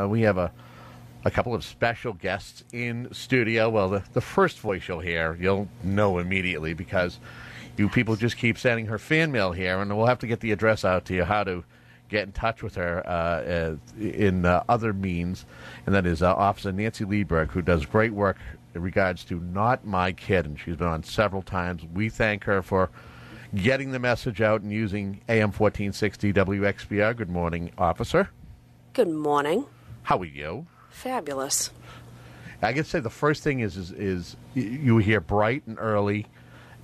We have a couple of special guests in studio. Well, the first voice you'll know immediately because you people just keep sending her fan mail here, and we'll have to get the address out to you, how to get in touch with her in other means, and that is Officer Nancy Leedberg, who does great work in regards to Not My Kid, and she's been on several times. We thank her for getting the message out and using AM 1460 WXBR. Good morning, Officer. Good morning. How are you? Fabulous. I guess say the first thing is you were here bright and early,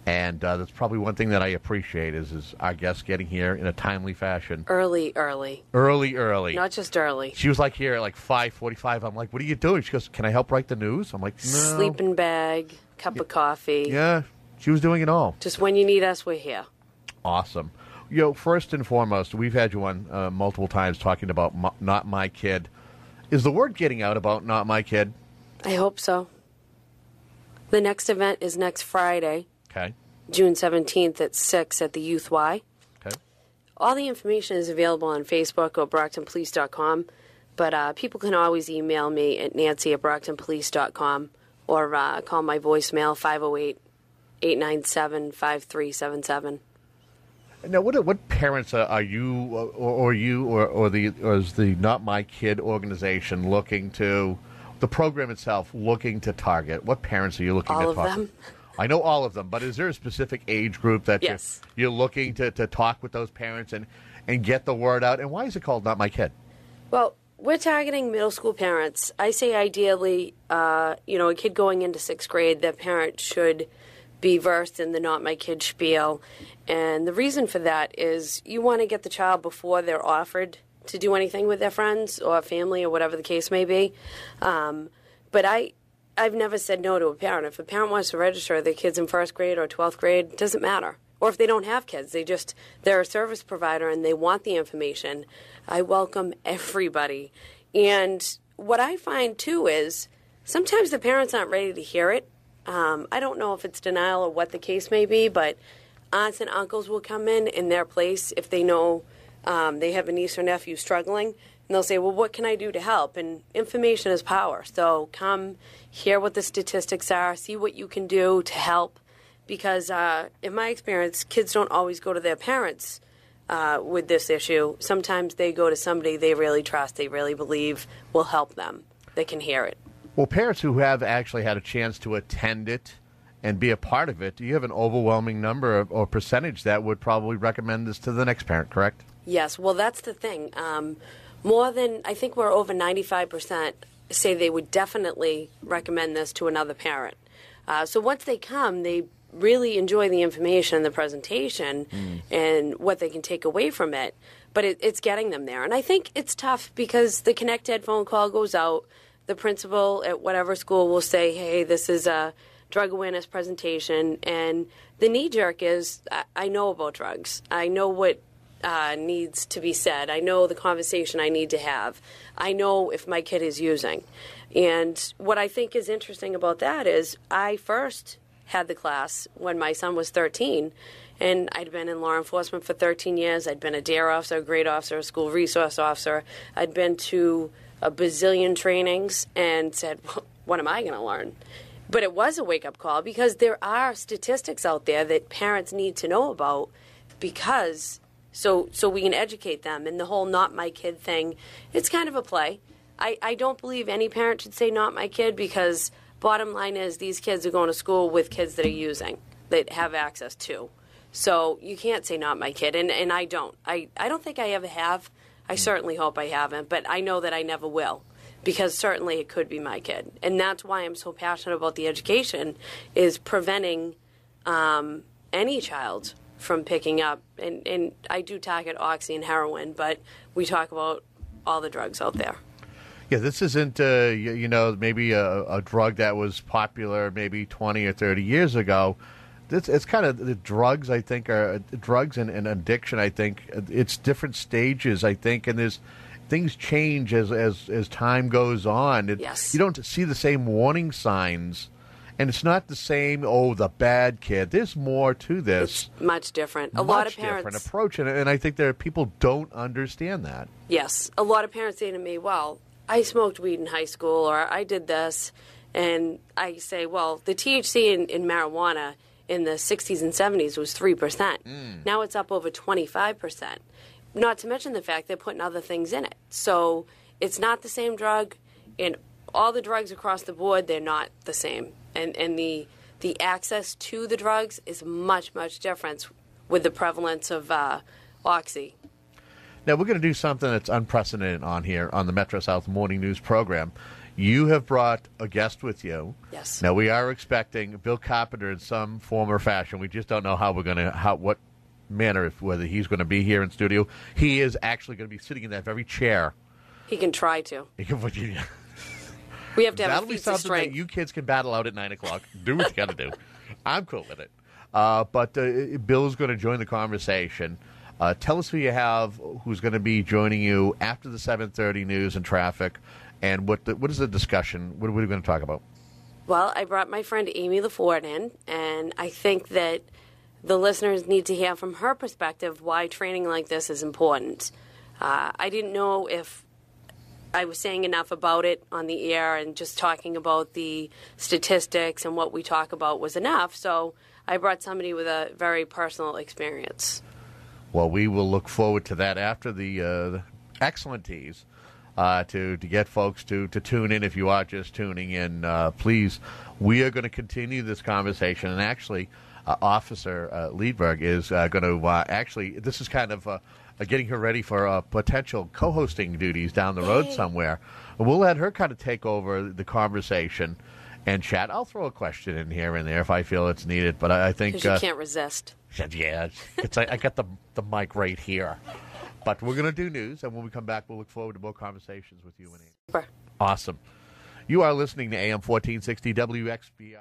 and that's probably one thing that I appreciate is our guests getting here in a timely fashion. Early. Not just early. She was like here at like 5:45. I'm like, what are you doing? She goes, can I help write the news? I'm like, no. Sleeping bag, cup of coffee. Yeah, she was doing it all. Just when you need us, we're here. Awesome. First and foremost, we've had you on multiple times talking about Not My Kid. Is the word getting out about Not My Kid? I hope so. The next event is next Friday. Okay. June 17th at 6 at the Youth Y. Okay. All the information is available on Facebook or brocktonpolice.com, but people can always email me at nancy@brocktonpolice.com or call my voicemail 508-897-5377. Now, what parents are you or is the Not My Kid organization looking to, the program itself looking to target? What parents are you looking to target? All of them. I know all of them, but is there a specific age group that yes. you're looking to talk with those parents and get the word out? And why is it called Not My Kid? Well, we're targeting middle school parents. I say ideally, a kid going into 6th grade, their parent should be versed in the Not My Kid spiel. And the reason for that is you want to get the child before they're offered to do anything with their friends or family or whatever the case may be. But I've never said no to a parent. If a parent wants to register their kids in 1st grade or 12th grade, it doesn't matter. Or if they don't have kids, they're a service provider and they want the information. I welcome everybody. And what I find, too, is sometimes the parents aren't ready to hear it. I don't know if it's denial or what the case may be, but aunts and uncles will come in their place if they know they have a niece or nephew struggling. And they'll say, well, what can I do to help? And information is power. So come hear what the statistics are, see what you can do to help. Because in my experience, kids don't always go to their parents with this issue. Sometimes they go to somebody they really trust, they really believe will help them. They can hear it. Well, parents who have actually had a chance to attend it and be a part of it, do you have an overwhelming number or percentage that would probably recommend this to the next parent, correct? Yes. Well, that's the thing. More than, I think we're over 95% say they would definitely recommend this to another parent. So once they come, they really enjoy the information and the presentation and what they can take away from it. But it's getting them there. And I think it's tough because the Connect Ed phone call goes out. The principal at whatever school will say, hey, this is a drug awareness presentation. And the knee-jerk is, I know about drugs. I know what needs to be said. I know the conversation I need to have. I know if my kid is using. And what I think is interesting about that is I first had the class when my son was 13, and I'd been in law enforcement for 13 years. I'd been a DARE officer, a grade officer, a school resource officer. I'd been to a bazillion trainings and said, well, what am I going to learn? But it was a wake-up call because there are statistics out there that parents need to know about because so we can educate them. And the whole Not My Kid thing, it's kind of a play. I don't believe any parent should say Not My Kid because bottom line is these kids are going to school with kids that are using, that have access to. So you can't say Not My Kid, and I don't. I don't think I ever have. I certainly hope I haven't, but I know that I never will because certainly it could be my kid. And that's why I'm so passionate about the education is preventing any child from picking up. And I do target oxy and heroin, but we talk about all the drugs out there. Yeah, this isn't, maybe a drug that was popular maybe 20 or 30 years ago. It's kind of the drugs, I think, are drugs and addiction, I think. It's different stages, I think, and there's things change as time goes on. Yes. You don't see the same warning signs, and it's not the same, the bad kid. There's more to this. It's much different. A lot lot of of parents. different approach, and I think there are people don't understand that. Yes. A lot of parents say to me, well, I smoked weed in high school, or I did this, and I say, well, the THC in marijuana in the 60s and 70s was 3%. Now it's up over 25%. Not to mention the fact they're putting other things in it. So it's not the same drug, and all the drugs across the board, they're not the same. And the access to the drugs is much, much different with the prevalence of Oxy. Now, we're going to do something that's unprecedented on here on the MetroSouth Morning News program. You have brought a guest with you. Yes. Now, we are expecting Bill Carpenter in some form or fashion. We just don't know what manner, whether he's going to be here in studio. He is actually going to be sitting in that very chair. He can try to. We have to have That'll a be feats of something strength. that you kids can battle out at 9 o'clock. Do what you got to do. I'm cool with it. But Bill's going to join the conversation. Tell us who you have, who's going to be joining you after the 7:30 news and traffic, and what is the discussion? What are we going to talk about? Well, I brought my friend Amy LeFort in, and I think that the listeners need to hear from her perspective why training like this is important. I didn't know if I was saying enough about it on the air, and just talking about the statistics and what we talk about was enough, so I brought somebody with a very personal experience. Well, we will look forward to that after the excellent tease to get folks to tune in. If you are just tuning in, please, we are going to continue this conversation. And actually, Officer Leedberg is going to actually, this is kind of getting her ready for potential co-hosting duties down the road somewhere. We'll let her kind of take over the conversation and chat. I'll throw a question in here and there if I feel it's needed, but I think... Because you can't resist. Yeah, I got the mic right here. But we're going to do news, and when we come back, we'll look forward to more conversations with you and Amy. Super. Awesome. You are listening to AM 1460 WXBR.